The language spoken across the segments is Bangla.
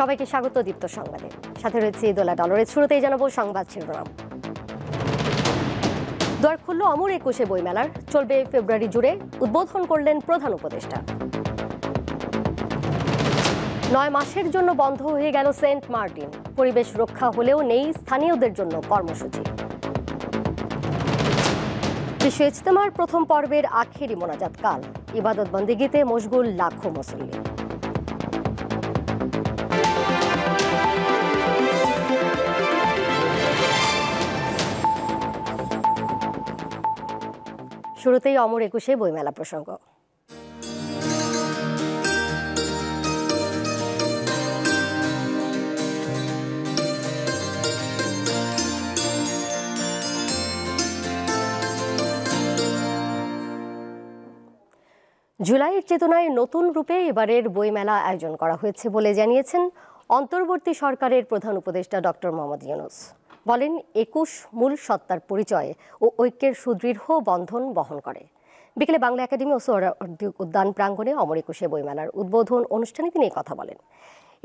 সবাইকে স্বাগত দীপ্ত সংবাদে। সাথে রয়েছে দোলা ডলরের। শুরুতেই জানাবো সংবাদ শিরোনাম। দ্বার খুলল অমর একুশে বইমেলার, চলবে ফেব্রুয়ারি জুড়ে, উদ্বোধন করলেন প্রধান উপদেষ্টা। 9 মাসের জন্য বন্ধ হয়ে গেল সেন্ট মার্টিন, পরিবেশ রক্ষা হলেও নেই স্থানীয়দের জন্য কর্মসূচি। বিশ্ব ইজতেমার প্রথম পর্বের আখেরি মোনাজাত কাল, ইবাদত বন্দেগীতে মশগুল লাখো মুসল্লি। শুরুতেই অমর একুশে বইমেলা প্রসঙ্গ। জুলাইয়ের চেতনায় নতুন রূপে এবারের বইমেলা আয়োজন করা হয়েছে বলে জানিয়েছেন অন্তর্বর্তী সরকারের প্রধান উপদেষ্টা ডক্টর মোহাম্মদ ইউনূস। বলেন, 21 মূল সত্তার পরিচয় ও ঐক্যের সুদৃঢ় বন্ধন বহন করে। বিকেলে বাংলা একাডেমি ও সোহরাওয়ার্দী উদ্যান প্রাঙ্গণে অমর একুশে বইমেলার উদ্বোধন অনুষ্ঠানে তিনি এই কথা বলেন।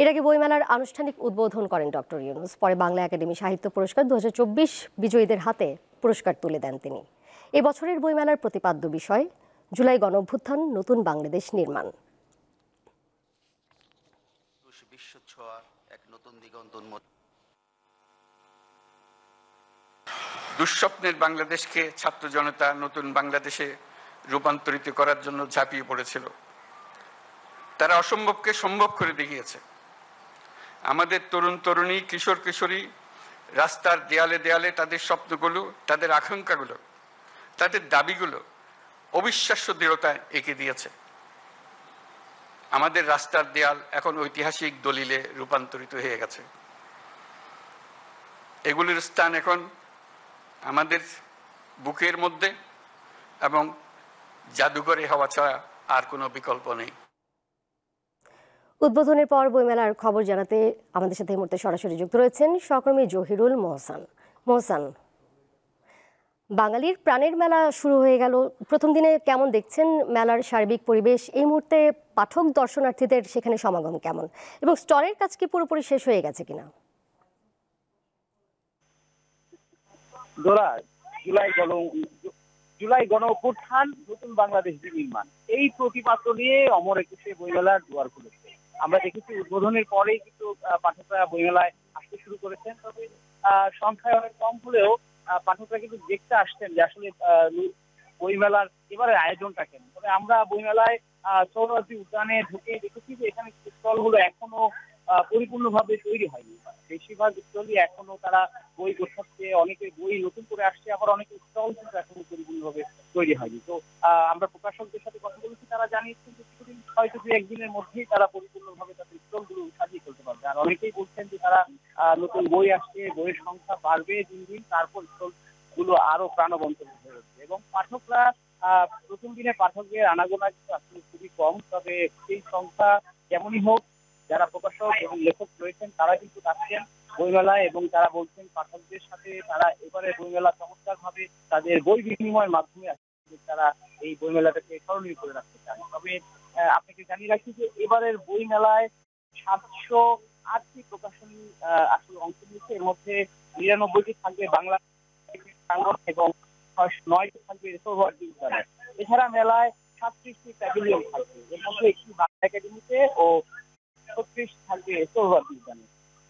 এর আগে বইমেলার আনুষ্ঠানিক উদ্বোধন করেন ডক্টর ইউনূস। পরে বাংলা একাডেমি সাহিত্য পুরস্কার 2024 বিজয়ীদের হাতে পুরস্কার তুলে দেন তিনি। এ বছরের বইমেলার প্রতিপাদ্য বিষয় জুলাই গণঅভ্যুত্থান, নতুন বাংলাদেশ নির্মাণ। দুঃস্বপ্নের বাংলাদেশকে ছাত্র জনতা নতুন বাংলাদেশে রূপান্তরিত করার জন্য ঝাঁপিয়ে পড়েছিল। তারা অসম্ভবকে সম্ভব করে দেখিয়েছে। আমাদের তরুণ তরুণী, কিশোর কিশোরী রাস্তার দেয়ালে দেয়ালে তাদের স্বপ্নগুলো, তাদের আকাঙ্ক্ষাগুলো, তাদের দাবিগুলো অবিশ্বাস্য দৃঢ়তায় এঁকে দিয়েছে। আমাদের রাস্তার দেয়াল এখন ঐতিহাসিক দলিলে রূপান্তরিত হয়ে গেছে। এগুলির স্থান এখন আমাদের বুকের মধ্যে এবং জাদুঘরে হওয়া ছাড়া আর কোনো বিকল্প নেই। উদ্বোধনের পর বইমেলার খবর জানাতে আমাদের সাথে এই মুহূর্তে সরাসরি যুক্ত রয়েছেন সহকর্মী জহিরুল মোহসান। বাঙালির প্রাণের মেলা শুরু হয়ে গেল। প্রথম দিনে কেমন দেখছেন মেলার সার্বিক পরিবেশ? এই মুহূর্তে পাঠক দর্শনার্থীদের সেখানে সমাগম কেমন, এবং স্টলের কাজ কি পুরোপুরি শেষ হয়ে গেছে কিনা? জুলাই গণঅভ্যুত্থান, নতুন বাংলাদেশ নির্মাণ, এই প্রতিপাদ্য নিয়ে অমর একুশে বইমেলার দুয়ার খুলেছে। আমরা দেখেছি উদ্বোধনের পরেই কিন্তু পাঠকরা বইমেলায় আসতে শুরু করেছেন। তবে সংখ্যায় অনেক কম হলেও পাঠকরা কিন্তু দেখতে আসছেন যে আসলে বইমেলার এবারের আয়োজনটা কেন। তবে আমরা বইমেলায় সোহরাওয়ার্দী উদ্যানে ঢুকে দেখেছি যে এখানে স্টলগুলো এখনো পরিপূর্ণভাবে তৈরি হয়নি। বেশিরভাগ স্টলই এখনো তারা বই গোছাচ্ছে, অনেকে বই নতুন করে আসছে, আবার অনেকে স্টল কিন্তু এখনো পরিপূর্ণভাবে তৈরি হয়নি। তো আমরা প্রকাশকদের সাথে কথা বলেছি, তারা জানিয়েছেন যে কিছুদিন, হয়তো 2-1 দিনের মধ্যেই তারা পরিপূর্ণভাবে তাদের স্টলগুলো সাজিয়ে ফেলতে পারবে। আর অনেকেই বলছেন যে তারা নতুন বই আসছে, বইয়ের সংখ্যা বাড়বে দিন দিন, তারপর স্টলগুলো আরো প্রাণবন্ত হয়ে উঠবে। এবং পাঠকরা প্রথম দিনে পাঠকদের আনাগোনা কিন্তু আসলে খুবই কম। তবে সেই সংখ্যা যেমনই হোক, যারা প্রকাশক এবং লেখক রয়েছেন তারা কিন্তু আসছেন বইমেলায়, এবং তারা বলছেন পাঠকদের সাথে তারা এবারে বইমেলা চমৎকার ভাবে তাদের বই বিনিময়ের মাধ্যমে তারা এই বইমেলাটাকে স্মরণীয় করে রাখতে চান। তবে আপনাকে জানিয়ে রাখি যে এবারের বইমেলায় 708টি প্রকাশনী আসলে অংশ নিয়েছে। এর মধ্যে 99টি থাকবে বাংলা এবং 9টি থাকবে সোহরাওয়ার্দী উদ্যানে। এছাড়া মেলায় 37টি প্যাভিলিয়ন থাকবে, এর মধ্যে একটি বাংলা একাডেমিতে ও 36 থাকবে সোহরাওয়ার্দী উদ্যানে।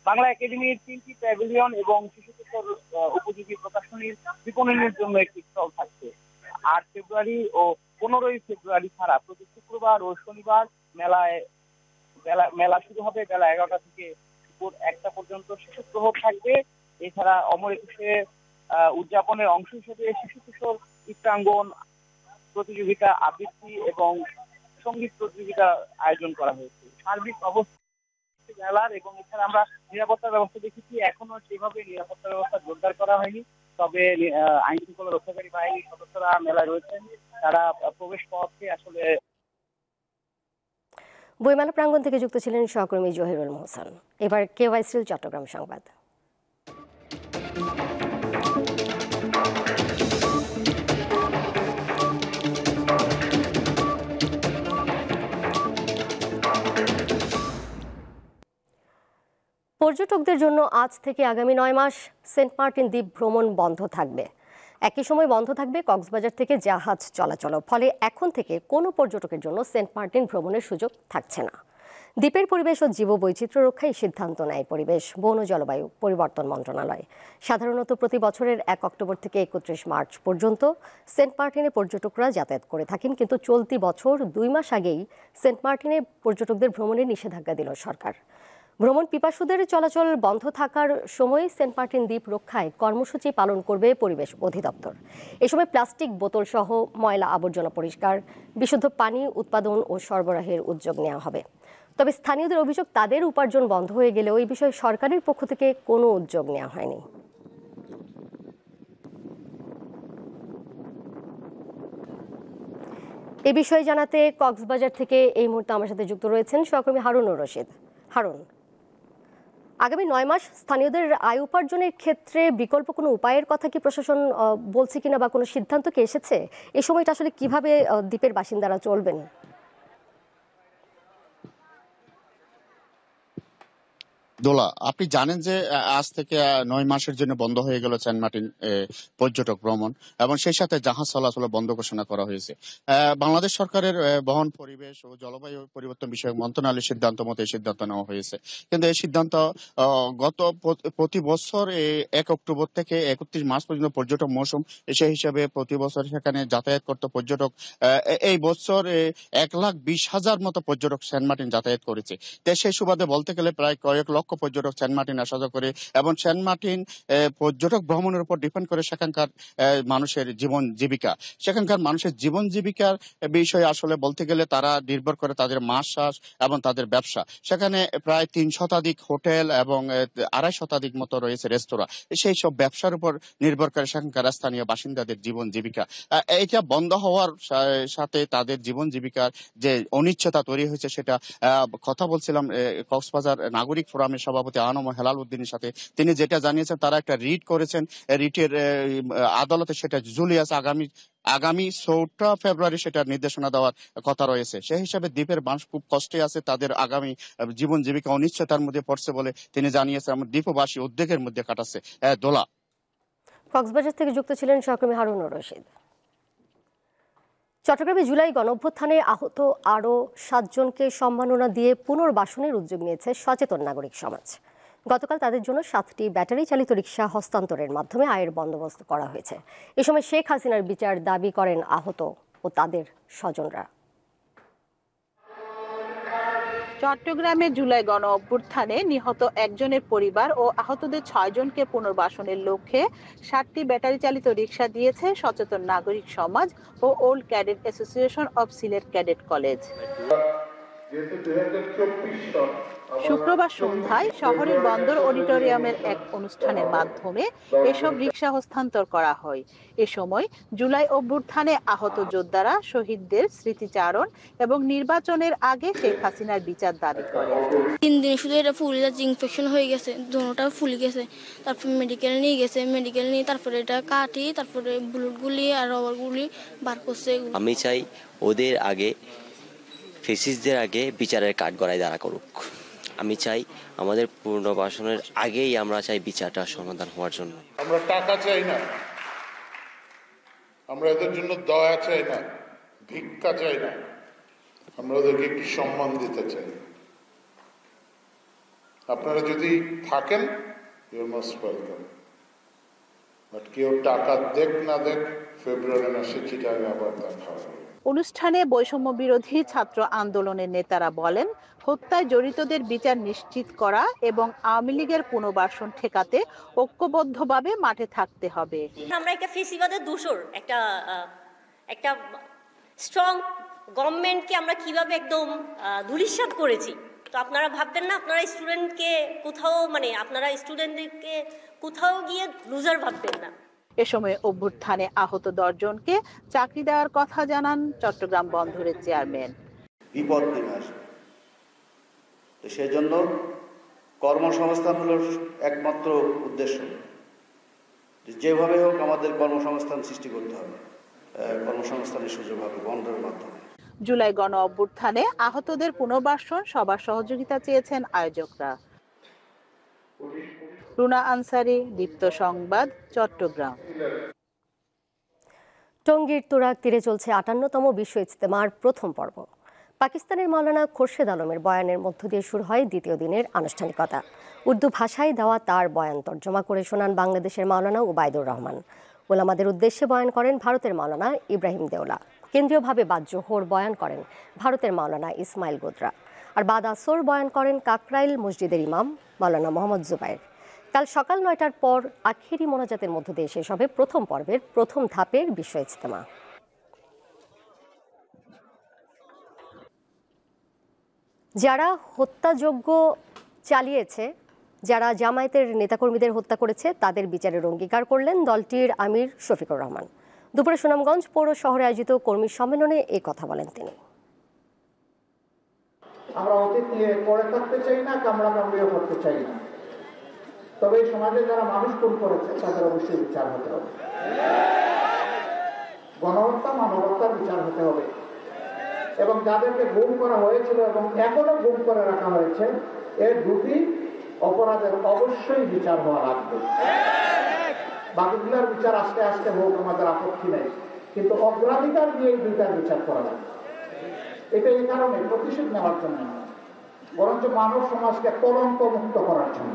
বাংলা একাডেমির 3টি প্যাভিলিয়ন এবং শিশু কিশোর উপযোগী প্রকাশনীর বিপণনের জন্য একটি স্টল থাকছে। 8 ফেব্রুয়ারি ও 15ই ফেব্রুয়ারি ছাড়া প্রতি শুক্রবার ও শনিবার মেলা শুরু হবে বেলা 11টা থেকে দুপুর 1টা পর্যন্ত। শিশু প্রহর থাকবে। এছাড়া অমর একুশে উদযাপনের অংশ হিসেবে শিশু কিশোর চিত্রাঙ্গন প্রতিযোগিতা, আবৃত্তি এবং সঙ্গীত প্রতিযোগিতা আয়োজন করা হয়েছে। সার্বিক অবস্থা মেলার, এবং এছাড়া আমরা নিরাপত্তার ব্যবস্থা দেখেছি, এখনো সেভাবে নিরাপত্তা ব্যবস্থা জোরদার করা হয়নি। তবে আইন শৃঙ্খলা রক্ষাকারী বাহিনীর সদস্যরা মেলায় রয়েছেন, তারা প্রবেশ পথে আসলে। বইমেলা প্রাঙ্গণ থেকে যুক্ত ছিলেন সহকর্মী জহিরুল মোহসান। এবার কেওয়াইসিল চট্টগ্রাম সংবাদ। পর্যটকদের জন্য আজ থেকে আগামী 9 মাস সেন্ট মার্টিন দ্বীপ ভ্রমণ বন্ধ থাকবে। একই সময় বন্ধ থাকবে কক্সবাজার থেকে জাহাজ চলাচল। ফলে এখন থেকে কোনো পর্যটকের জন্য সেন্ট মার্টিন ভ্রমণের সুযোগ থাকছে না। দ্বীপের পরিবেশ ও জীববৈচিত্র্য রক্ষায় সিদ্ধান্ত নেয় পরিবেশ, বন ও জলবায়ু পরিবর্তন মন্ত্রণালয়। সাধারণত প্রতি বছরের 1 অক্টোবর থেকে 31 মার্চ পর্যন্ত সেন্ট মার্টিনে পর্যটকরা যাতায়াত করে থাকেন, কিন্তু চলতি বছর 2 মাস আগেই সেন্ট মার্টিনে পর্যটকদের ভ্রমণের নিষেধাজ্ঞা দিল সরকার। ভ্রমণ পিপাসুদের চলাচল বন্ধ থাকার সময় সেন্ট মার্টিন দ্বীপ রক্ষায় কর্মসূচি পালন করবে পরিবেশ অধিদপ্তর। এ সময় প্লাস্টিক বোতল সহ ময়লা আবর্জনা পরিষ্কার, বিশুদ্ধ পানি উৎপাদন ও সরবরাহের উদ্যোগ নেওয়া হবে। তবে স্থানীয়দের অভিযোগ, তাদের উপার্জন বন্ধ হয়ে গেলেও এই বিষয়ে সরকারের পক্ষ থেকে কোনো উদ্যোগ নেওয়া হয়নি। এ বিষয়ে জানাতে কক্সবাজার থেকে এই মুহূর্তে আমার সাথে যুক্ত রয়েছেন সহকর্মী হারুনুর রশিদ। হারুন, আগামী 9 মাস স্থানীয়দের আয় উপার্জনের ক্ষেত্রে বিকল্প কোনো উপায়ের কথা কি প্রশাসন বলছে কিনা, বা কোনো সিদ্ধান্ত কি এসেছে? এই সময়টা আসলে কিভাবে দ্বীপের বাসিন্দারা চলবেন? দোলা, আপনি জানেন যে আজ থেকে 9 মাসের জন্য বন্ধ হয়ে গেল সেন্ট মার্টিন পর্যটক ভ্রমণ, এবং সেই সাথে জাহাজ চলাচল বন্ধ ঘোষণা করা হয়েছে। বাংলাদেশ সরকারের বহন, পরিবেশ ও জলবায়ু পরিবর্তন বিষয়ক মন্ত্রণালয়ের সিদ্ধান্ত মতো এই সিদ্ধান্ত নেওয়া হয়েছে। কিন্তু এই সিদ্ধান্ত গত প্রতি বছর 1 অক্টোবর থেকে 31 মার্চ পর্যন্ত পর্যটক মৌসুম, সেই হিসাবে প্রতি বছর সেখানে যাতায়াত করত পর্যটক। এই বছর 1,20,000 মতো পর্যটক সেন্ট মার্টিন যাতায়াত করেছে। সেই সুবাদে বলতে গেলে প্রায় কয়েক লক্ষ পর্যটক সেন্ট মার্টিন আসা যাওয়া করে, এবং সেন্ট মার্টিন পর্যটক ভ্রমণের উপর ডিপেন্ড করে সেখানকার মানুষের জীবন জীবিকা। সেখানকার মানুষের জীবন জীবিকার বিষয়ে আসলে বলতে গেলে তারা নির্ভর করে তাদের মাছ চাষ এবং তাদের ব্যবসা। সেখানে প্রায় 3 শতাধিক হোটেল এবং 2.5 শতাধিক মতো রয়েছে রেস্তোরাঁ। সেই সব ব্যবসার উপর নির্ভর করে সেখানকার স্থানীয় বাসিন্দাদের জীবন জীবিকা। এটা বন্ধ হওয়ার সাথে তাদের জীবন জীবিকার যে অনিশ্চয়তা তৈরি হয়েছে, সেটা কথা বলছিলাম কক্সবাজার নাগরিক ফোরামের সভাপতি আনম হেলাল উদ্দিনের সাথে। তিনি যেটা জানিয়েছেন, তারা একটা রিট করেছেন, রিটের আদালতে সেটা ঝুলে আছে। আগামী 4 ফেব্রুয়ারি সেটা নির্দেশনা দেওয়ার কথা রয়েছে। সেই হিসাবে দ্বীপের মানুষ খুব কষ্টে আছে, তাদের আগামী জীবন জীবিকা অনিশ্চয়তার মধ্যে পড়ছে বলে তিনি জানিয়েছেন। আমার দ্বীপবাসী উদ্বেগের মধ্যে কাটাচ্ছে। দোলা, কক্সবাজার থেকে যুক্ত ছিলেন সহকর্মী হারুনুর রশিদ। চট্টগ্রামে জুলাই গণঅভ্যুত্থানে আহত আরও 7 জনকে সম্মাননা দিয়ে পুনর্বাসনের উদ্যোগ নিয়েছে সচেতন নাগরিক সমাজ। গতকাল তাদের জন্য 7টি ব্যাটারি চালিত রিকশা হস্তান্তরের মাধ্যমে আয়ের বন্দোবস্ত করা হয়েছে। এ সময় শেখ হাসিনার বিচার দাবি করেন আহত ও তাদের স্বজনরা। চট্টগ্রামে জুলাই গণঅভ্যুত্থানে নিহত 1 জনের পরিবার ও আহতদের 6 জনকে পুনর্বাসনের লক্ষ্যে 7টি ব্যাটারি চালিত রিকশা দিয়েছে সচেতন নাগরিক সমাজ ও old cadet association of Sylhet cadet college. শুক্রবার সন্ধ্যায় শহরের বন্দর অডিটোরিয়ামের এক অনুষ্ঠানের মাধ্যমে এসব রিকশা হস্তান্তর করা হয়। এ সময় জুলাই অভ্যুত্থানে আহত যোদ্ধারা শহীদদের স্মৃতিচারণ এবং নির্বাচনের আগে শেখ হাসিনার বিচার দাবি করেন। 3 দিনে শুধু এটা ফুলে যাচ্ছে, ইনফেকশন হয়ে গেছে, দুটোটা ফুলে গেছে। তারপর মেডিকেল নিয়ে গেছে, মেডিকেল নিয়ে তারপরে এটা কাটি, তারপরে ব্লুডগুলি আর রবারগুলি বার করছে। আমি চাই ওদের আগে, ফেসিসদের আগে বিচারের কাঠগড়ায় দাঁড়া করুক। আমি চাই আমাদের পুনর্বাসনের আগেই আমরা চাই বিচারটা সমাধান হওয়ার জন্য। আমরা টাকা চাই না, আমরা এদের জন্য দয়া চাই না, ভিক্ষা চাই না, আমরা ওদেরকে একটু সম্মান দিতে চাই। আপনারা যদি থাকেন, you are most welcome. But কেউ টাকা দেখ না দেখ, ফেব্রুয়ারি মাসে চিটাগাঙে আবার দেখা হবে। অনুষ্ঠানে বৈষম্য বিরোধী ছাত্র আন্দোলনের নেতারা বলেন, হত্যায় জড়িতদের বিচার নিশ্চিত করা এবং আওয়ামী লীগের পুনর্বাসন ঠেকাতে ঐক্যবদ্ধভাবে মাঠে থাকতে হবে। আমরা একটা ফেসিবাদের দোষর একটা স্ট্রং গভর্নমেন্টকে আমরা কিভাবে একদম ধূলিসাৎ করেছি। তো আপনারা ভাববেন না আপনারা স্টুডেন্টকে কোথাও, আপনারা স্টুডেন্টদেরকে কোথাও গিয়ে লুজার ভাববেন না। এ সময় অভ্যুত্থানে আহত 10 জনকে চাকরি দেওয়ার কথা জানান চট্টগ্রাম বন্দরের চেয়ারম্যান। বিপদ নেমে আসবে, তো সেজন্য কর্মসংস্থান হলো একমাত্র উদ্দেশ্য। যেভাবে হোক আমাদের কর্মসংস্থান সৃষ্টি করতে হবে, কর্মসংস্থানের সুযোগ হবে বন্দরের মাধ্যমে। জুলাই গণ অভ্যুত্থানে আহতদের পুনর্বাসন সবার সহযোগিতা চেয়েছেন আয়োজকরা। রুনা আনসারী, দীপ্ত সংবাদ, চট্টগ্রাম। টঙ্গীর তুরাগ তীরে চলছে ৫৮তম বিশ্ব ইজতেমার প্রথম পর্ব। পাকিস্তানের মাওলানা খোরশেদ আলমের বয়ানের মধ্য দিয়ে শুরু হয় দ্বিতীয় দিনের আনুষ্ঠানিকতা। উর্দু ভাষায় দেওয়া তার বয়ান তর্জমা করে শোনান বাংলাদেশের মাওলানা ওবায়দুর রহমান। ওলামাদের উদ্দেশ্যে বয়ান করেন ভারতের মাওলানা ইব্রাহিম দেওলা। কেন্দ্রীয়ভাবে বাদ জোহর বয়ান করেন ভারতের মাওলানা ইসমাইল গোদরা। আর বাদ আসর বয়ান করেন কাকরাইল মসজিদের ইমাম মাওলানা মোহাম্মদ জুবাইর। কাল সকাল ৯টার পর আখিরি মোনাজাতের মধ্য দিয়ে শেষ হবে প্রথম পর্বের প্রথম ধাপের বিশ্ব ইজতেমা। যারা হত্যাযজ্ঞ চালিয়েছে, যারা জামায়াতের নেতাকর্মীদের হত্যা করেছে, তাদের বিচারের অঙ্গীকার করলেন দলটির আমির শফিকুর রহমান। দুপুরে সুনামগঞ্জ পৌর শহরে আয়োজিত কর্মী সম্মেলনে এই কথা বলেন তিনি। আমরা অতীত নিয়ে পড়ে থাকতে চাই না, কামড়াকামড়িও করতে চাই না, তবে এই সমাজে যারা মানুষ খুন করেছে তাদের অবশ্যই বিচার হতে হবে। গণহত্যা, মানবতার বিচার হতে হবে। এবং যাদেরকে গুম করা হয়েছিল এবং এখনো গুম করে রাখা হয়েছে, এর দুটি অপরাধের অবশ্যই বিচার হওয়া লাগবে। বাকিগুলোর বিচার আস্তে আস্তে হোক, আমাদের আপত্তি নেই, কিন্তু অগ্রাধিকার দিয়ে এই দুইটার বিচার করা লাগবে। এটা এই কারণে প্রতিশোধ নেওয়ার জন্য না, বরঞ্চ মানব সমাজকে কলঙ্ক মুক্ত করার জন্য।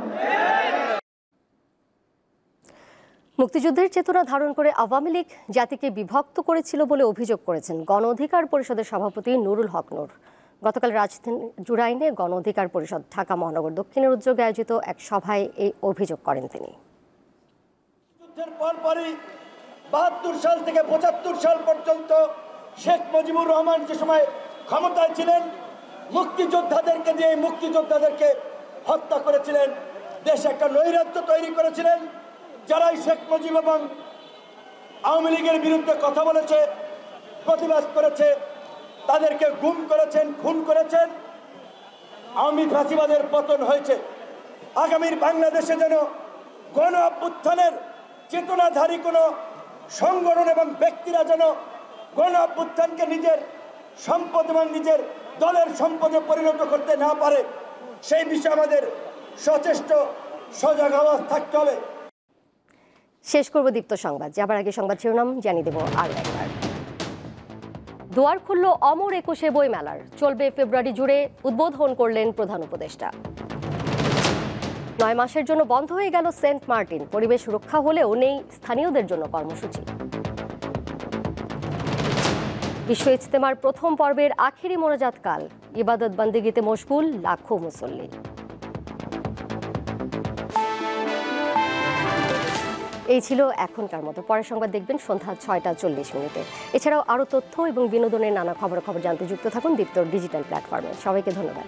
মুক্তিযুদ্ধের চেতনা ধারণ করে আওয়ামী লীগ জাতিকে বিভক্ত করেছিল বলে অভিযোগ করেছেন গণ অধিকার পরিষদের সভাপতি নুরুল হক নূর। গতকাল রাজধানী জুরাইনে গণ অধিকার পরিষদ ঢাকা মহানগর দক্ষিণের উদ্যোগে আয়োজিত এক সভায় এই অভিযোগ করেন তিনি। যুদ্ধের পরপরই ৭২ সাল থেকে ৭৫ সাল পর্যন্ত শেখ মুজিবুর রহমান যে সময় ক্ষমতায় ছিলেন, মুক্তিযোদ্ধাদেরকে দিয়ে মুক্তিযোদ্ধাদেরকে হত্যা করেছিলেন, দেশে একটা নৈরাজ্য তৈরি করেছিলেন। যারাই শেখ মুজিব এবং আওয়ামী লীগের বিরুদ্ধে কথা বলেছে, প্রতিবাদ করেছে, তাদেরকে গুম করেছেন, খুন করেছেন। আওয়ামী ফ্যাসিবাদের পতন হয়েছে। আগামীর বাংলাদেশে যেন গণ অভ্যুত্থানের চেতনাধারী কোনো সংগঠন এবং ব্যক্তিরা যেন গণ অভ্যুত্থানকে নিজের সম্পদ এবং নিজের দলের সম্পদে পরিণত করতে না পারে, সেই বিষয়ে আমাদের সচেষ্ট সজাগ আওয়াজ থাকতে হবে। শেষ করব দীপ্ত সংবাদ, যাবার আগে সংবাদ শিরোনাম জানিয়ে দেব আরও একবার। দুয়ার খুলল অমর একুশে বইমেলার, চলবে ফেব্রুয়ারি জুড়ে, উদ্বোধন করলেন প্রধান উপদেষ্টা। ৯ মাসের জন্য বন্ধ হয়ে গেল সেন্ট মার্টিন, পরিবেশ রক্ষা হলেও নেই স্থানীয়দের জন্য কর্মসূচি। বিশ্ব ইজতেমার প্রথম পর্বের আখিরি মোনাজাত কাল, ইবাদত বন্দেগীতে মশগুল লাখো মুসল্লি। এই ছিল এখনকার মতো। পরের সংবাদ দেখবেন সন্ধ্যা ৬টা ৪০। এছাড়াও আরও তথ্য এবং বিনোদনের নানা খবর জানতে যুক্ত থাকুন দীপ্তর ডিজিটাল প্ল্যাটফর্মে। সবাইকে ধন্যবাদ।